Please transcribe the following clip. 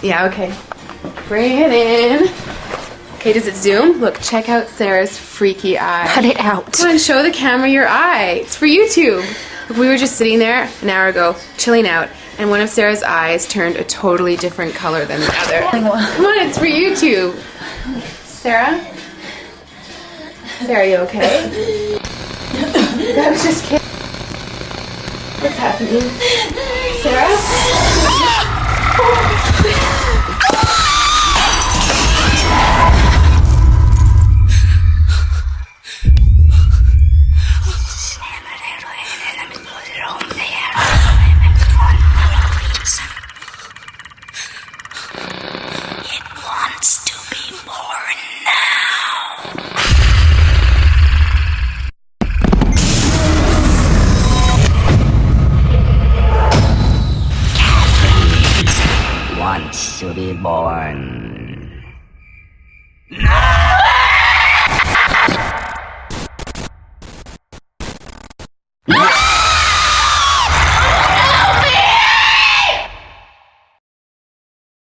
Yeah, okay. Bring it in. Okay, does it zoom? Look, check out Sarah's freaky eye. Cut it out. Come on, show the camera your eye. It's for YouTube. Look, we were just sitting there an hour ago, chilling out, and one of Sarah's eyes turned a totally different color than the other. Come on, it's for YouTube. Sarah? Sarah, you okay? That was just kidding. What's happening? Sarah? Wants to be born now. Catherine wants to be born